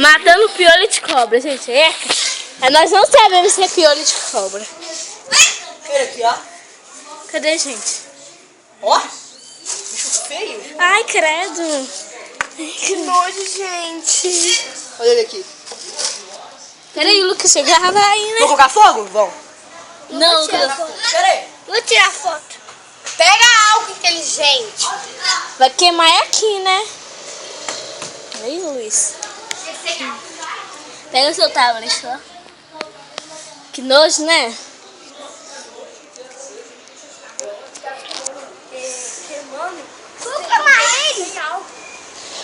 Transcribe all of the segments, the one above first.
Matando piolho de cobra, gente. Nós não sabemos se é piolho de cobra. Olha aqui, ó. Cadê, gente? Ó. Bicho feio. Ai, credo. Que nojo, gente. Olha ele aqui. Peraí, Lucas, você grava aí, né? Vou colocar fogo? Vamos. Não, Lucas. Peraí. Vou tirar foto. Pega algo inteligente. Vai queimar aqui, né? Aí, Luiz. Pega o seu tablet, ó. Que nojo, né? Vamos queimar ele.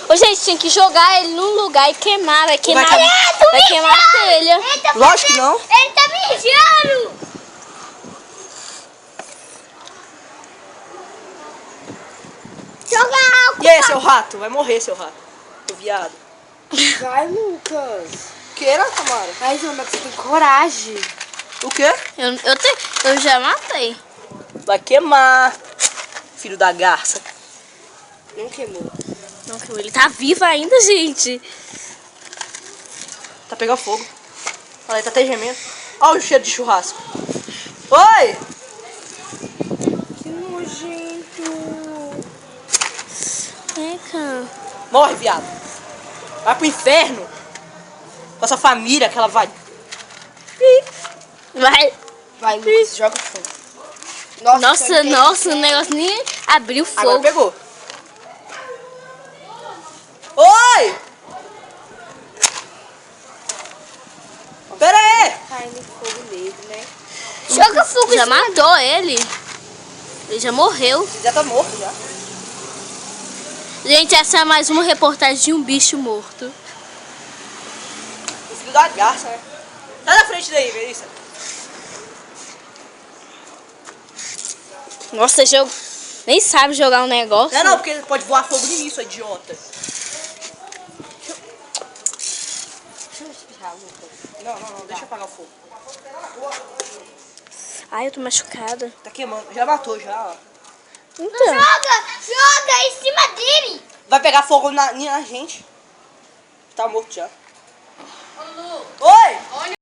Ô, gente, tinha que jogar ele num lugar e queimar. Vai queimar, Vai vai queimar a telha. Lógico que não. Ele tá mijando. Joga álcool. E aí, seu rato? Vai morrer, seu rato. Seu viado. Vai, Lucas. Queira, Tamara? Ai, Joana, você tem coragem. O quê? Eu já matei. Vai queimar. Filho da garça. Não queimou. Não, que ele tá vivo ainda, gente. Tá pegando fogo. Olha, ele tá até gemendo. Olha o cheiro de churrasco. Oi! Que nojento. Eca. Morre, viado. Vai pro inferno. Com a sua família, aquela vai. Vai. Vai, Lucas, joga fogo. Nossa, o negócio nem abriu fogo. Agora pegou. Oi! Pera aí! Caindo fogo nele, né? Joga fogo. Já matou ele. Ele já morreu. Já tá morto, já. Gente, essa é mais uma reportagem de um bicho morto. O filho da garça, né? Sai da frente daí, Melissa. Nossa, jogo nem sabe jogar um negócio. Não, porque pode voar fogo em mim, seu idiota. Deixa eu espirrar, Lucas. Não, deixa eu apagar o fogo. Ai, eu tô machucada. Tá queimando, já matou, já, ó. Então. Joga em cima dele. Vai pegar fogo na gente. Tá morto já.